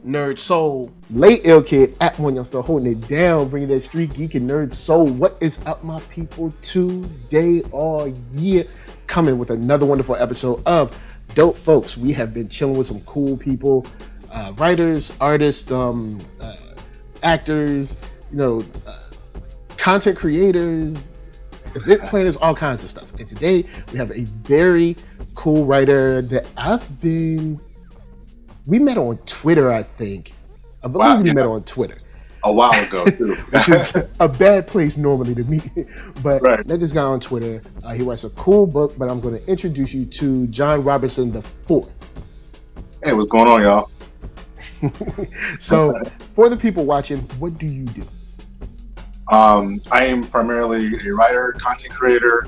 NERDSoul. Late ill kid at OneYoungsta holding it down, bringing that street geek and nerd soul. What is up, my people? Today all year, coming with another wonderful episode of Dope Folks. We have been chilling with some cool people, writers, artists, actors, content creators, event planners, all kinds of stuff. And today we have a very cool writer that we met on Twitter, I think. I believe we met on Twitter. A while ago, too. Which is a bad place normally to meet. But right. Met this guy on Twitter. He writes a cool book, but I'm going to introduce you to John Robinson IV. Hey, what's going on, y'all? So, for the people watching, what do you do? I am primarily a writer, content creator.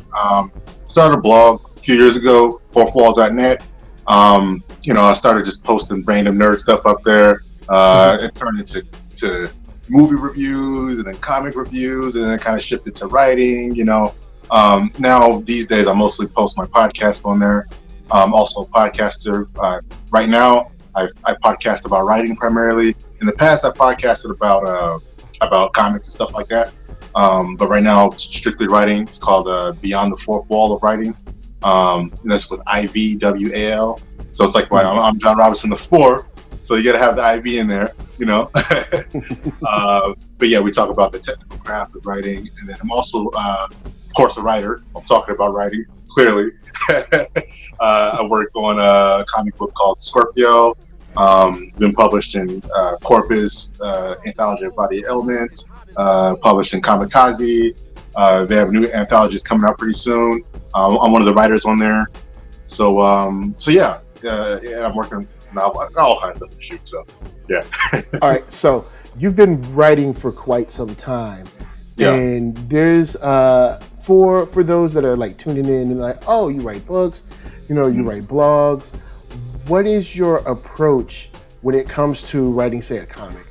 Started a blog a few years ago, fourthwall.net. I started just posting random nerd stuff up there. It turned into movie reviews and then comic reviews, and then kind of shifted to writing. Now these days I mostly post my podcast on there. I'm also a podcaster. Right now I podcast about writing primarily. In the past I podcasted about comics and stuff like that. But right now it's strictly writing. It's called Beyond the Fourth Wall of Writing. And that's with IVWall. So it's like, I'm John Robinson IV, so you got to have the IV in there, But yeah, we talk about the technical craft of writing, and then I'm also, of course, a writer. I'm talking about writing, clearly. I work on a comic book called Scorpio. It's been published in Corpus, Anthology of Body Elements, published in Kamikaze. They have new anthologies coming out pretty soon. I'm one of the writers on there. So yeah, I'm working on all kinds of stuff to shoot. So yeah. All right. So you've been writing for quite some time, and there's for those that are like tuning in and like, oh, you write books, you write blogs. What is your approach when it comes to writing, say, a comic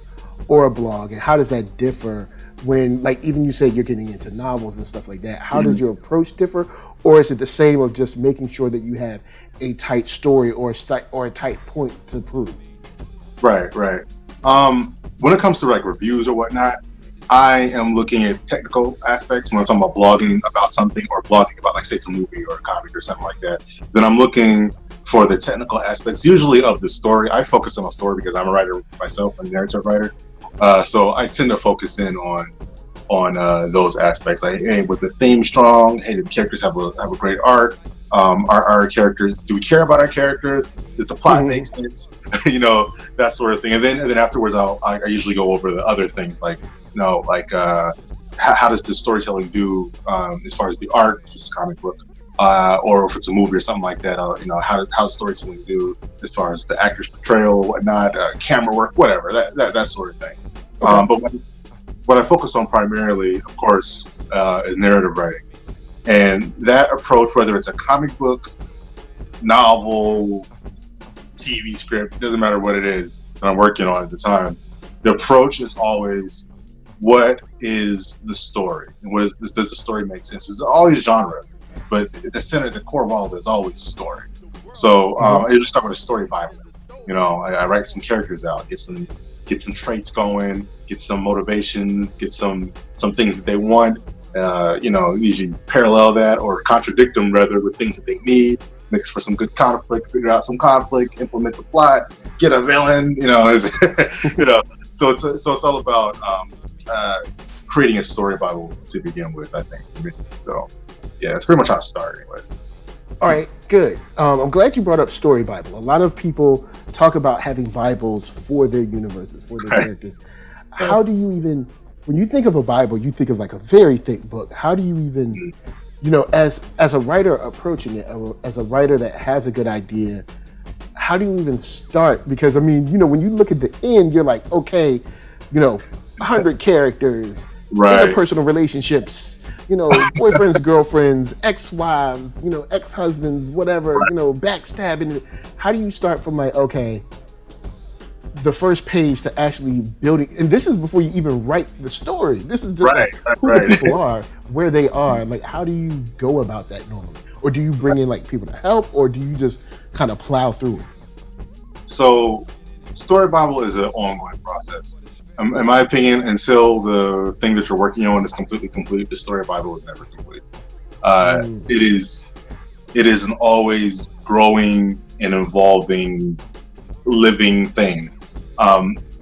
or a blog, and how does that differ when, like, even you said you're getting into novels and stuff like that? How does your approach differ, or is it the same of just making sure that you have a tight story or a tight point to prove? Right. When it comes to like reviews or whatnot, I am looking at technical aspects when I'm talking about blogging about something, or blogging about, like, say, it's a movie or a comic or something like that. Then I'm looking for the technical aspects, usually of the story. I focus on a story because I'm a writer myself, a narrative writer. So I tend to focus in on those aspects. Like, hey, was the theme strong? Hey, did the characters have a great arc? Are our characters? Do we care about our characters? Does the plot make sense? That sort of thing. And then afterwards, I usually go over the other things, like how does the storytelling do as far as the art, if it's a comic book, or if it's a movie or something like that. How does storytelling do as far as the actor's portrayal, whatnot, camera work, whatever, that sort of thing. Okay. But what I focus on primarily, of course, is narrative writing. And that approach, whether it's a comic book, novel, TV script, doesn't matter what it is that I'm working on at the time, the approach is always, what is the story? And does the story make sense? There's all these genres, but the core of all of it is always story. So I just start with a story Bible. I write some characters out, get some traits going, get some motivations, get some things that they want. Usually parallel that or contradict them rather with things that they need. Mix for some good conflict, figure out some conflict, implement the plot, get a villain. So it's all about creating a story Bible to begin with, I think. So yeah, it's pretty much how it started, anyways. All right, good. I'm glad you brought up story Bible. A lot of people talk about having Bibles for their universes, for their characters. How do you even, when you think of a Bible, you think of like a very thick book. How do you even, as a writer approaching it, as a writer that has a good idea, how do you even start? Because, when you look at the end, you're like, okay, 100 characters, interpersonal relationships, boyfriends, girlfriends, ex-wives, ex-husbands, whatever, backstabbing. How do you start from like, okay, the first page to actually building, and this is before you even write the story. This is just who the people are, where they are. Like, how do you go about that normally? Or do you bring in like people to help, or do you just kind of plow through it? So Story Bible is an ongoing process. In my opinion, until the thing that you're working on is completely complete, the Story Bible is never complete. It is an always growing and evolving, living thing.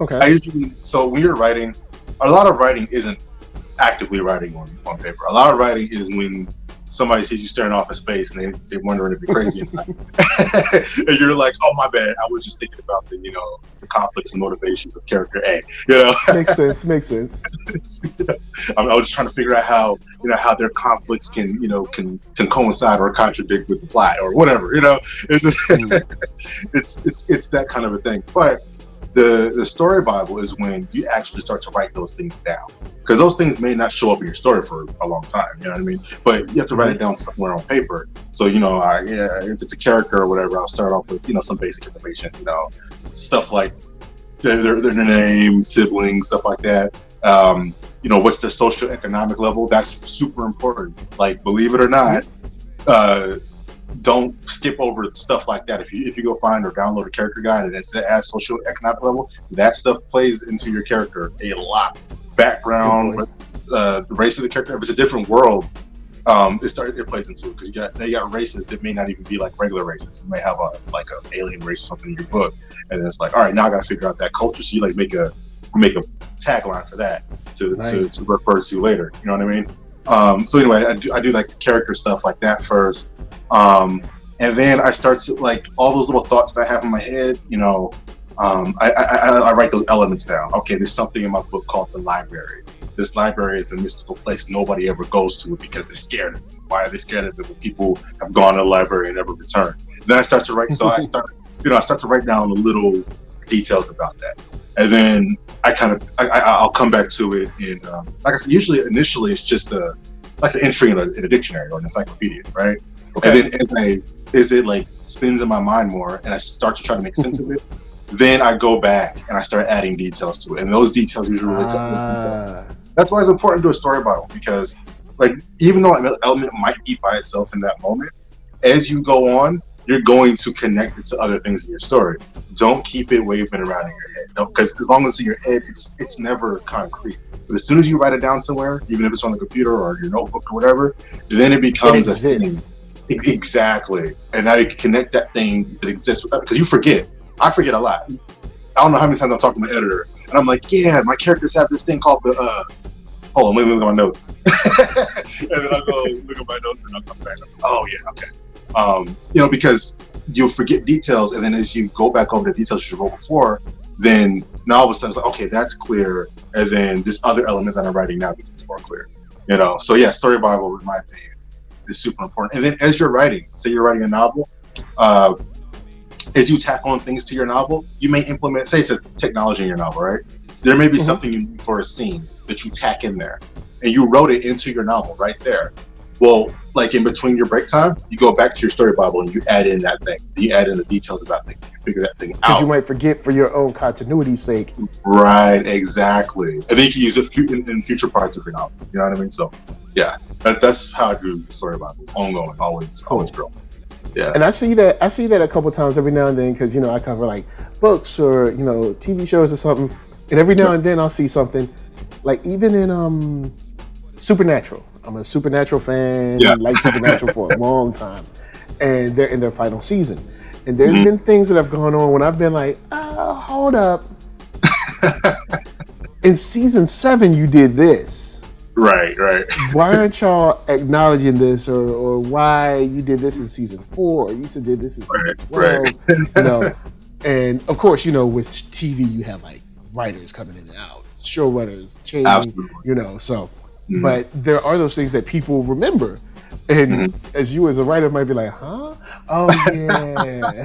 Okay. So when you're writing, a lot of writing isn't actively writing on paper. A lot of writing is when somebody sees you staring off in space and they're wondering if you're crazy or not. And you're like, oh, my bad. I was just thinking about the conflicts and motivations of character A. Makes sense. I was just trying to figure out how their conflicts can coincide or contradict with the plot or whatever. It's just, it's that kind of a thing. But the story Bible is when you actually start to write those things down, because those things may not show up in your story for a long time. You know what I mean? But you have to write it down somewhere on paper. So if it's a character or whatever, I'll start off with some basic information. Stuff like their name, siblings, stuff like that. What's their socioeconomic level? That's super important. Like, believe it or not, don't skip over stuff like that. If you go find or download a character guide and it adds socioeconomic level, that stuff plays into your character a lot. Background, the race of the character. If it's a different world, it plays into it, because they got races that may not even be like regular races. You may have a alien race or something in your book, and then it's like, all right, now I got to figure out that culture. So you make a tagline for that to refer to later. You know what I mean? So anyway, I do like the character stuff like that first. And then I start to, like, all those little thoughts that I have in my head, I write those elements down. Okay, there's something in my book called the library. This library is a mystical place nobody ever goes to because they're scared of it. Why are they scared of it when people have gone to the library and never returned? Then I start to write, I start to write down the little details about that. And then I'll come back to it in, like I said, initially it's just an entry in a dictionary or an encyclopedia, right? Okay. And then as it like spins in my mind more and I start to try to make sense of it, then I go back and I start adding details to it. And those details usually relate to other details. That's why it's important to do a story Bible, because, like, even though an element might be by itself in that moment, as you go on, you're going to connect it to other things in your story. Don't keep it waving around in your head, because as long as it's in your head, it's never concrete. But as soon as you write it down somewhere, even if it's on the computer or your notebook or whatever, then it becomes a thing. Exactly. And now you can connect that thing that exists with that, because you forget. I forget a lot. I don't know how many times I'm talking to my editor, and I'm like, yeah, my characters have this thing called the, hold on, let me look at my notes. And then I'll go look at my notes and I'll come back. Oh, yeah, okay. Because you'll forget details, and then as you go back over the details you wrote before, then now all of a sudden it's like, okay, that's clear, and then this other element that I'm writing now becomes more clear. So yeah, story Bible, in my opinion, is super important. And then as you're writing, say you're writing a novel, as you tack on things to your novel, you may implement, say it's a technology in your novel, right? There may be something you need for a scene that you tack in there, and you wrote it into your novel right there. Well, like in between your break time, you go back to your story Bible and you add in that thing. You add in the details about that thing. You figure that thing out. Because you might forget for your own continuity's sake. Right, exactly. And then you can use it in future parts of your novel. You know what I mean? So, yeah, that's how I do story Bibles. Ongoing, always growing. Yeah. And I see that a couple times every now and then, because I cover like books or TV shows or something, and every now and then I'll see something, like even in Supernatural. I'm a Supernatural fan. Yeah. Like Supernatural for a long time, and they're in their final season. And there's been things that have gone on when I've been like, hold up. In season 7, you did this. Right. Why aren't y'all acknowledging this, or why you did this in season 4, or you did this in season 12? Right. And of course, with TV you have like writers coming in and out, showrunners changing. Absolutely. So. But there are those things that people remember, and as you as a writer might be like, huh? Oh yeah.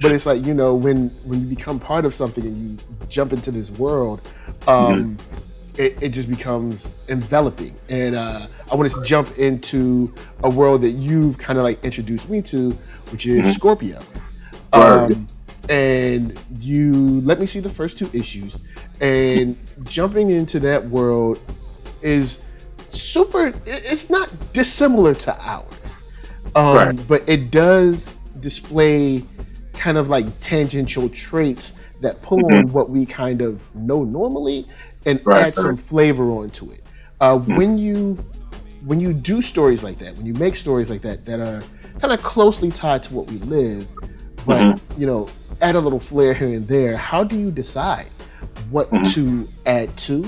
But it's like, when you become part of something and you jump into this world, it just becomes enveloping. And I wanted to jump into a world that you've kind of like introduced me to, which is Scorpio. And you let me see the first 2 issues, and jumping into that world is super. It's not dissimilar to ours, but it does display kind of like tangential traits that pull on what we kind of know normally and add some flavor onto it. When you do stories like that, when you make stories like that that are kind of closely tied to what we live, but add a little flair here and there, how do you decide what to add to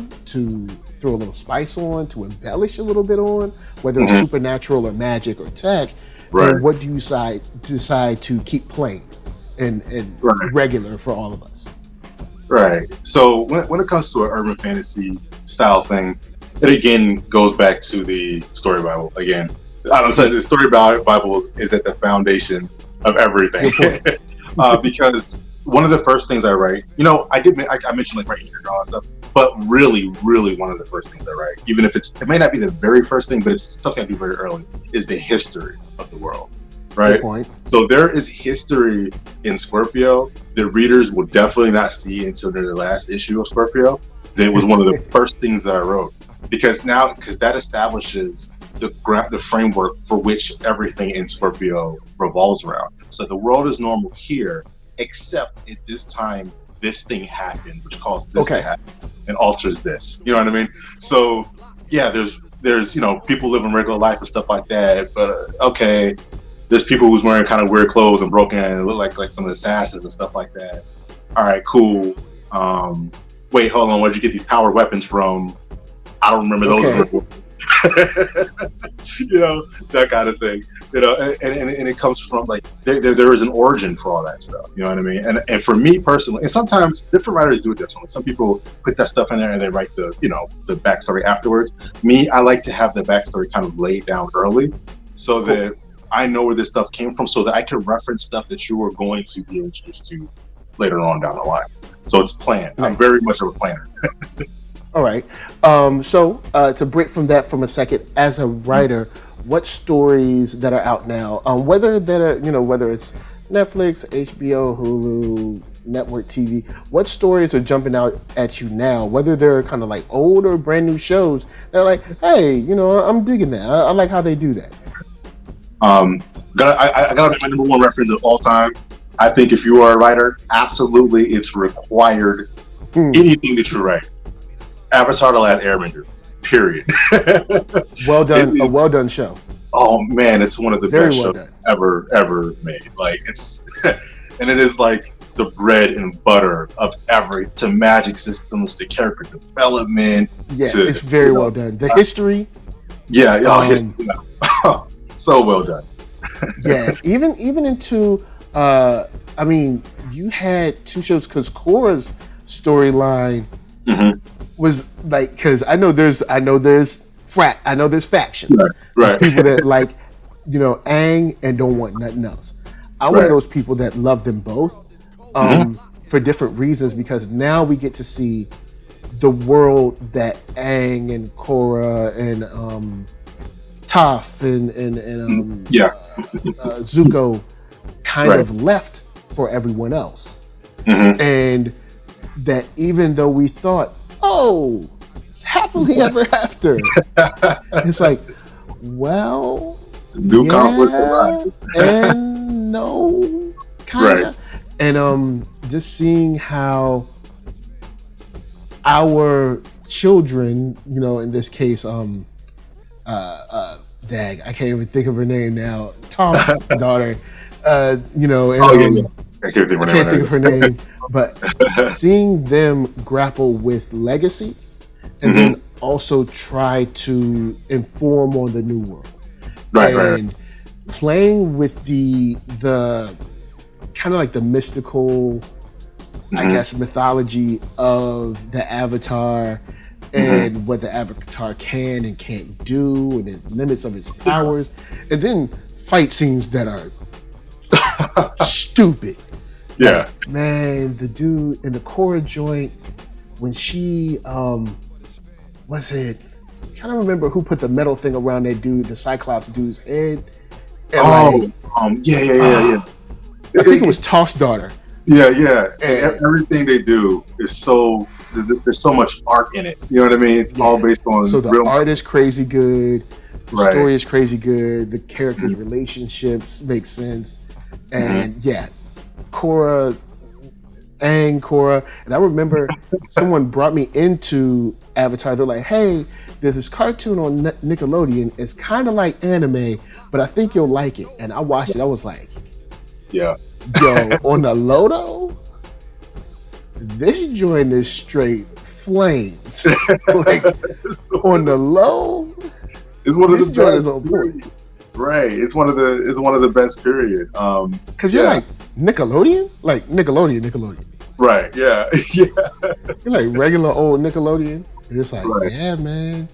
throw a little spice on, to embellish a little bit on, whether it's supernatural or magic or tech, and what do you decide to keep plain and regular for all of us? Right. So when it comes to an urban fantasy style thing, it again goes back to the story Bible. Again, I'm saying the story Bible is at the foundation of everything. Because one of the first things I write, I mentioned like writing your and stuff, but really, really one of the first things I write, even if it may not be the very first thing, but it's something I do very early, is the history of the world. Right. So there is history in Scorpio that readers will definitely not see until near the last issue of Scorpio. That was one of the first things that I wrote, because that establishes the framework for which everything in Scorpio revolves around. So the world is normal here, except at this time, this thing happened, which caused this to happen and alters this. You know what I mean? So yeah, there's people living regular life and stuff like that, but there's people who's wearing kind of weird clothes and broken and look like some of the assassins and stuff like that. All right, cool. Wait, hold on. Where'd you get these power weapons from? I don't remember those. That kind of thing. And it comes from like there is an origin for all that stuff. You know what I mean? And for me personally, and sometimes different writers do it differently. Some people put that stuff in there and they write the backstory afterwards. Me, I like to have the backstory kind of laid down early, so that I know where this stuff came from, so that I can reference stuff that you are going to be introduced to later on down the line. So it's planned. I'm very much of a planner. All right. So to break from that from a second, as a writer, what stories that are out now, whether it's Netflix, HBO, Hulu, network TV, what stories are jumping out at you now? Whether they're kind of like old or brand new shows, they're like, hey, I'm digging that. I like how they do that. I gotta make my number one reference of all time. I think if you are a writer, absolutely, it's required. Anything that you write, Avatar: The Last Airbender, period. Well done, a well done show. Oh man, it's one of the best shows ever made. Like it's, and it is like the bread and butter of to magic systems, to character development. Yeah, it's very well done. The history. Yeah, history. So well done. Yeah, even into you had two shows, because Korra's storyline was like, because I know there's factions, right. People that like Aang and don't want nothing else. I'm one of those people that love them both for different reasons, because now we get to see the world that Aang and Korra and Toph and Zuko kind of left for everyone else. And that even though we thought, it's happily ever after, it's like, well, new conflicts alive. And no, kind of. And just seeing how our children, in this case, Dag, I can't even think of her name now. Tom's daughter, I can't think of her name, but seeing them grapple with legacy and then also try to inform on the new world, and playing with the kind of like the mystical, I guess, mythology of the Avatar. And what the Avatar can and can't do, and the limits of its powers, and then fight scenes that are stupid. Yeah, like, man, the dude in the Korra joint when she was it? I'm trying to remember who put the metal thing around that dude, the Cyclops dude's head. And yeah. I think it was Toph's daughter. Yeah. And everything they do is so. There's so much art in it. You know what I mean? It's all based on. So the art is crazy good. The story is crazy good. The characters' relationships make sense. And Korra Aang, Korra, and I remember someone brought me into Avatar. They're like, "Hey, there's this cartoon on Nickelodeon. It's kind of like anime, but I think you'll like it." And I watched it. I was like, Yeah. "Yo, on the Lodo, this joint is straight flames. Like on the low, it's one of the best. On point. Right. It's one of the best. Period. Because you're like Nickelodeon, Nickelodeon. Right. Yeah. Yeah. You're like regular old Nickelodeon. And it's like, yeah, man.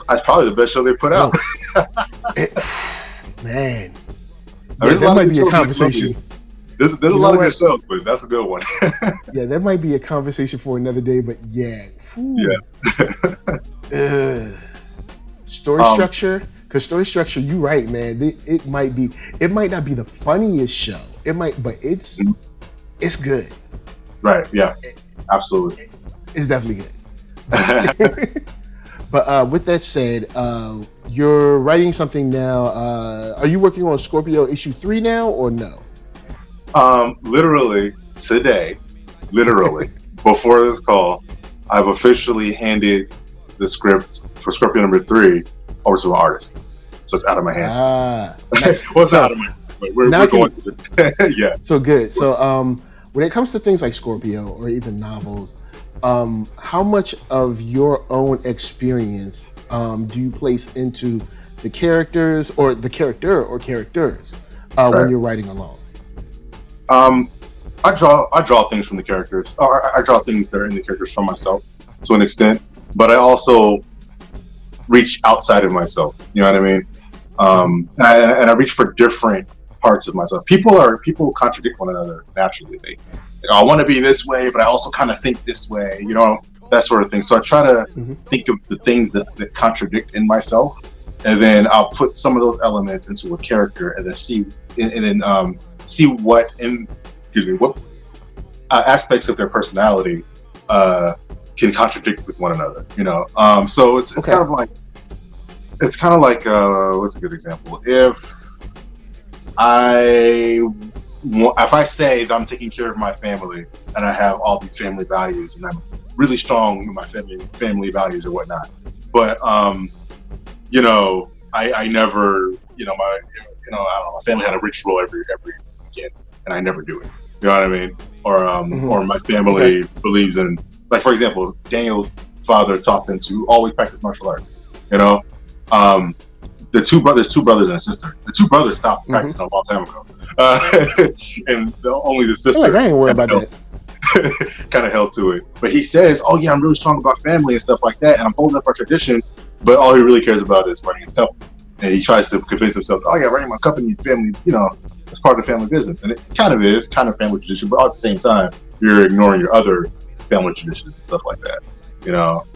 That's probably the best show they put out. Man. That might be a conversation. There's a lot of good shows, but that's a good one. Yeah, that might be a conversation for another day, but yeah. Whew. Yeah. Story structure. Because story structure, you're right, man. It might not be the funniest show. It might, but it's good. Right. Yeah. Absolutely. It's definitely good. But with that said, you're writing something now. Are you working on Scorpio issue 3 now or no? Literally today, before this call, I've officially handed the script for Scorpio number 3 over to an artist. So it's out of my hands. Nice. Well, it's out of my hands. We're going to it. Yeah. So good. So when it comes to things like Scorpio or even novels, how much of your own experience do you place into the characters or the character or characters when you're writing along? I draw things from the characters. Or I draw things that are in the characters from myself to an extent, but I also reach outside of myself. You know what I mean? And I reach for different parts of myself. People contradict one another naturally. I want to be this way, but I also kind of think this way. You know, that sort of thing. So I try to think of the things that contradict in myself, and then I'll put some of those elements into a character, and then see what aspects of their personality can contradict with one another. You know, so it's kind of like what's a good example? If I say that I'm taking care of my family and I have all these family values and I'm really strong in my family values or whatnot, but you know, I never, you know, I don't know, my family had a rich roll every weekend and I never do it. You know what I mean? Or my family believes in, like, for example, Daniel's father taught them to always practice martial arts. You know, there's two brothers and a sister. The two brothers stopped practicing a long time ago, and only the sister I ain't worried about that. kind of held to it. But he says, "Oh yeah, I'm really strong about family and stuff like that, and I'm holding up our tradition." But all he really cares about is running his company, and he tries to convince himself, "Oh yeah, running my company is family. You know, it's part of the family business," and it kind of is, kind of family tradition. But at the same time, you're ignoring your other family traditions and stuff like that. You know,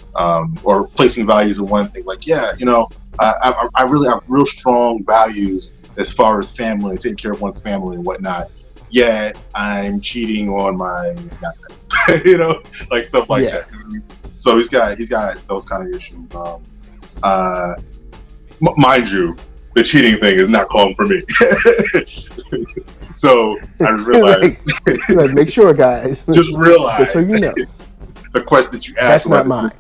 or placing values in one thing. Like, yeah, you know, I really have real strong values as far as family and taking care of one's family and whatnot. Yet I'm cheating on my fiance, you know, like stuff like that. So he's got those kind of issues. Mind you, the cheating thing is not calling for me. So I realized, like, make sure, guys. Just realize, just so you know, the question that you that's asked. not mine.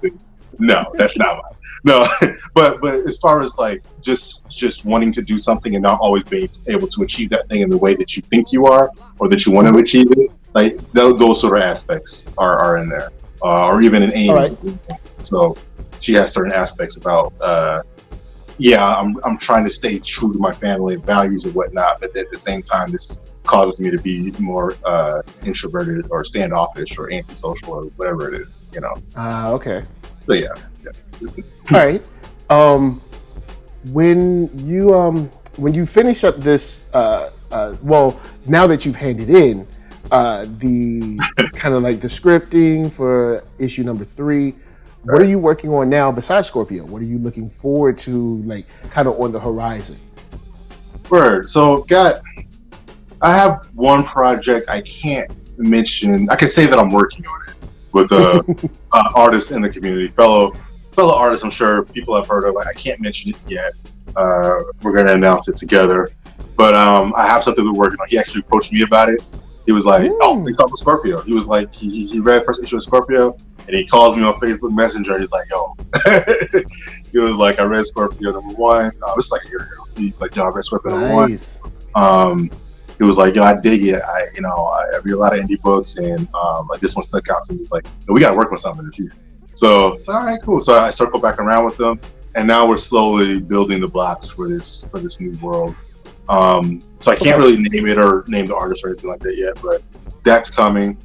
No, that's not mine. No, but as far as like just wanting to do something and not always being able to achieve that thing in the way that you think you are or that you want to achieve it, like those sort of aspects are in there, or even in Amy. Right. So she has certain aspects about, I'm trying to stay true to my family values and whatnot, but at the same time, this causes me to be more introverted or standoffish or antisocial or whatever it is, you know. Okay. So yeah. All right. When you finish up this, well, now that you've handed in the kind of like the scripting for issue number 3, what are you working on now besides Scorpio? What are you looking forward to, like, kind of on the horizon? Word. So I have one project I can't mention. I can say that I'm working on it with artists in the community, fellow artists. I'm sure people have heard of. I can't mention it yet. We're going to announce it together. But I have something we're working on. He actually approached me about it, He was like, oh, Ooh. they start with Scorpio. He was like, he read first issue of Scorpio, and he calls me on Facebook Messenger. He's like, yo, he was like, I read Scorpio #1. It's like a year ago. He's like, yo, I read Scorpio Nice. #1. He was like, yo, I dig it. I read a lot of indie books, and like this one stuck out to me. He's like, no, we got to work on something in the future. So it's all right, cool. So I circled back around with them, and now we're slowly building the blocks for this new world. So I can't really name it or name the artist or anything like that yet, but that's coming.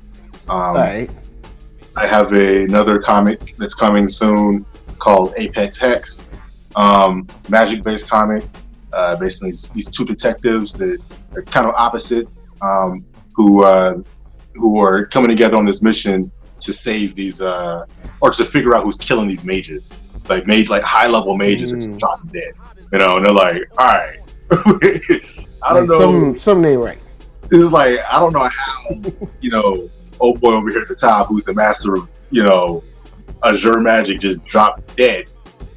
All right. I have another comic that's coming soon called Apex Hex, magic-based comic. Basically, these two detectives that are kind of opposite, who are coming together on this mission to save these, or to figure out who's killing these mages, like high-level mages are dropping dead, and they're like, all right. I don't know. Some name right. It's like, I don't know how, old boy over here at the top, who's the master of, Azure magic, just dropped dead.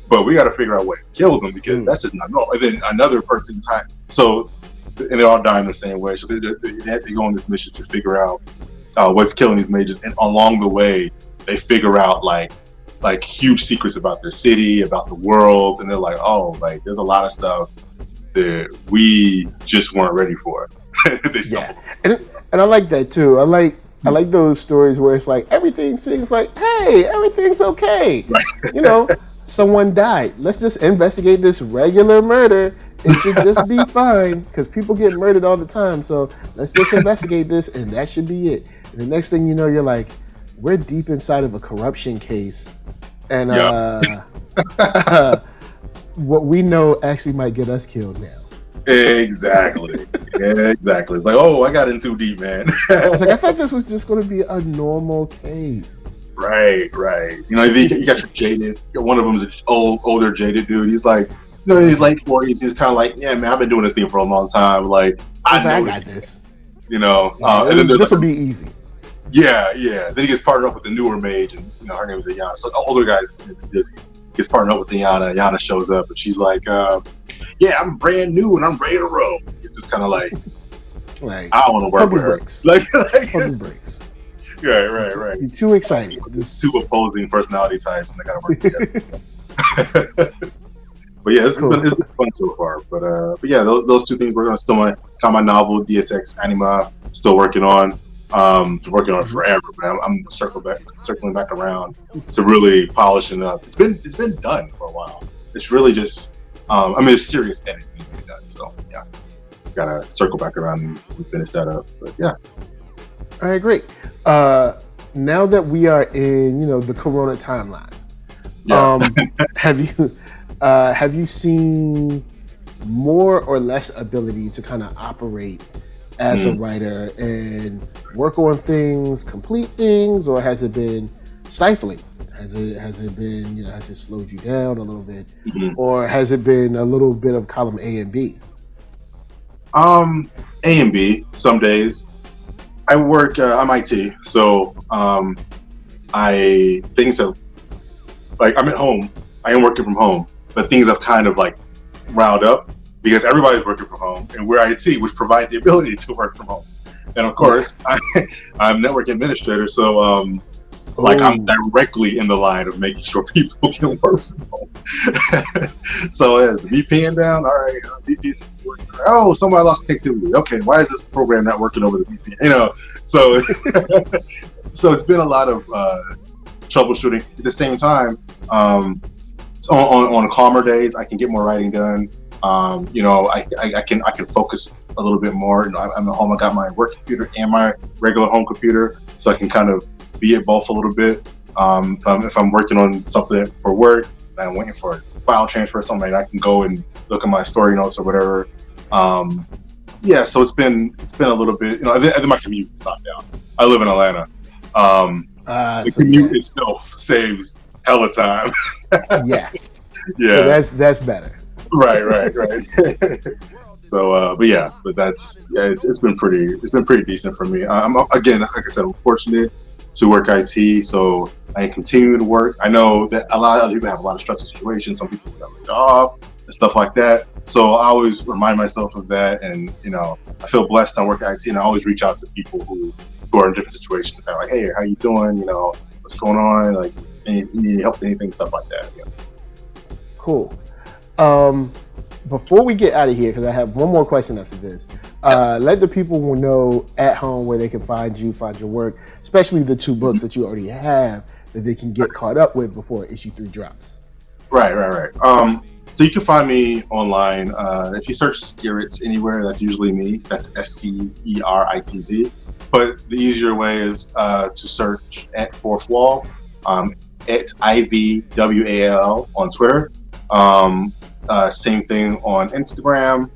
But we got to figure out what kills them, because that's just not normal. And then another person's high. So, and they're all dying the same way. So they go on this mission to figure out what's killing these mages. And along the way, they figure out like huge secrets about their city, about the world. And they're like, oh, like there's a lot of stuff that we just weren't ready for. Yeah, and I like that too. I like those stories where it's like everything seems like, hey, everything's okay. Right. Someone died. Let's just investigate this regular murder. It should just be fine, because people get murdered all the time. So let's just investigate this, and that should be it. And the next thing you know, you're like, we're deep inside of a corruption case, and what we know actually might get us killed now. Exactly. Exactly. It's like, oh, I got in too deep, man. I thought this was just going to be a normal case. Right. You got your jaded. One of them is an older jaded dude. He's like, in his late 40s. He's kind of like, yeah, man, I've been doing this thing for a long time. Like, I got this. And then this will be easy. Yeah. Then he gets partnered up with the newer mage, and her name is Ayana. So the older guy's Dizzy. Gets partnered up with Ayana. Ayana shows up, and she's like, yeah, I'm brand new and I'm ready to roll. It's just kind of like I don't want to work with her. Pumping brakes. Right. You're too excited. Two opposing personality types, and they got to work together. But yeah, it's been fun so far. But yeah, those two things we're going to still my novel DSX Anima, still working on. Working on it forever, but I'm circling back around to really polishing up. It's been done for a while. It's really just it's serious editing to be done. So yeah, gotta circle back around and finish that up. But yeah. All right, great. Now that we are in the Corona timeline, have you seen more or less ability to kind of operate as a writer and work on things, complete things, or has it been stifling? Has it been, has it slowed you down a little bit, or has it been a little bit of column A and B? A and B. Some days I work. I'm IT, so things have I'm at home. I am working from home, but things have kind of riled up, because everybody's working from home, and we're IT, which provide the ability to work from home. And of course, I'm network administrator, so I'm directly in the line of making sure people can work from home. So is the VPN down? All right, VPN working. Oh, somebody lost connectivity. Okay, why is this program not working over the VPN? So so it's been a lot of troubleshooting. At the same time, so on calmer days, I can get more writing done. I can focus a little bit more. I'm at home. I got my work computer and my regular home computer, so I can kind of be at both a little bit. If I'm working on something for work and I'm waiting for a file transfer or something, I can go and look at my story notes or whatever. So it's been a little bit. I think my commute is not down. I live in Atlanta. The commute itself saves hella time. Yeah. So that's better. Right. So, but it's been pretty decent for me. I'm again, like I said, I'm fortunate to work IT, so I continue to work. I know that a lot of other people have a lot of stressful situations. Some people got laid off. and stuff like that. So I always remind myself of that, and I feel blessed. I work at IT, and I always reach out to people who are in different situations, kind of like, hey, how you doing? What's going on? Like, you need help with anything, stuff like that. Cool. Before we get out of here, because I have one more question after this, let the people know at home where they can find you, find your work, especially the 2 books that you already have that they can get caught up with before issue 3 drops. Right. So you can find me online. If you search Skeritz anywhere, that's usually me. That's SCERITZ. But the easier way is to search at @4thWall, at IVWall on Twitter. Same thing on Instagram.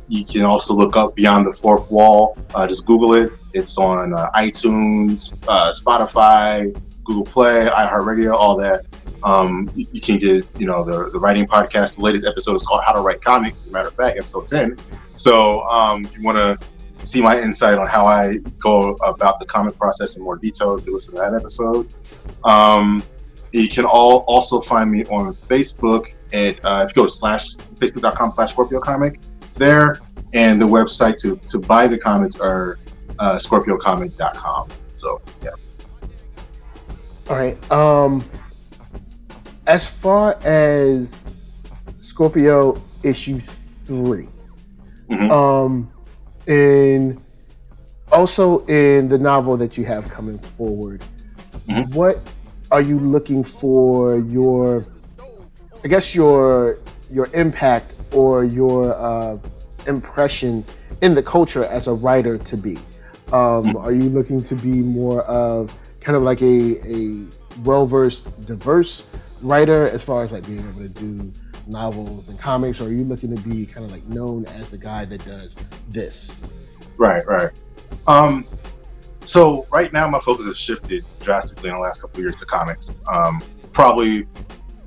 You can also look up Beyond the 4th Wall. Just Google it. It's on iTunes, Spotify, Google Play, iHeartRadio, all that. You can get, the writing podcast. The latest episode is called How to Write Comics, as a matter of fact, episode 10. So if you want to see my insight on how I go about the comic process in more detail, you can listen to that episode. You can also find me on Facebook at, if you go to facebook.com/Scorpio Comic, it's there. And the website to buy the comics are scorpiocomic.com. So, yeah. All right. As far as Scorpio issue 3, and also in the novel that you have coming forward, what are you looking for your impact or your impression in the culture as a writer to be? Are you looking to be more of kind of like a well-versed, diverse writer as far as like being able to do novels and comics, or are you looking to be kind of like known as the guy that does this? Right. So right now my focus has shifted drastically in the last couple of years to comics. Probably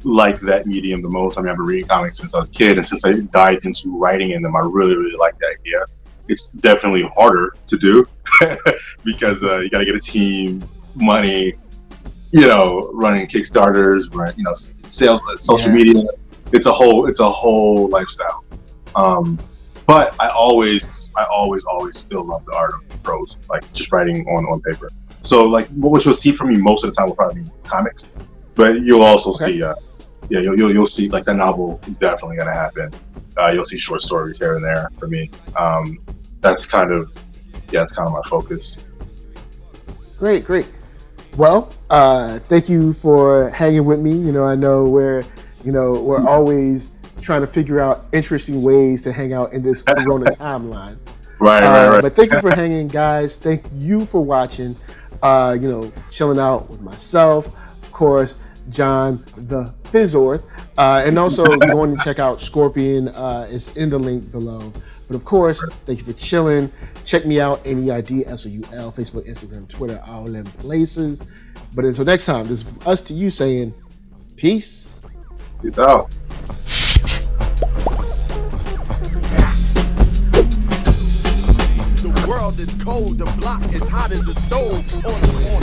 like that medium the most. I mean, I've been reading comics since I was a kid, and since I dived into writing in them, I really, really like the idea. It's definitely harder to do because you got to get a team, money, running Kickstarters, sales, social media. It's a whole lifestyle. But I always still love the art of prose, like just writing on paper. So like what you'll see from me most of the time will probably be comics, but you'll also see, you'll see like that novel is definitely going to happen. You'll see short stories here and there for me. That's kind of my focus. Great. Well, thank you for hanging with me. I know we're always trying to figure out interesting ways to hang out in this Corona timeline. Right. But thank you for hanging, guys. Thank you for watching. Chilling out with myself, of course, John the Fizzorth, and also going to check out Scorpion. It's in the link below. But of course, thank you for chilling. Check me out, NERDSoul, Facebook, Instagram, Twitter, all them places. But until next time, this is us to you saying peace. Peace out. The world is cold, the block is hot as a stove on the corner.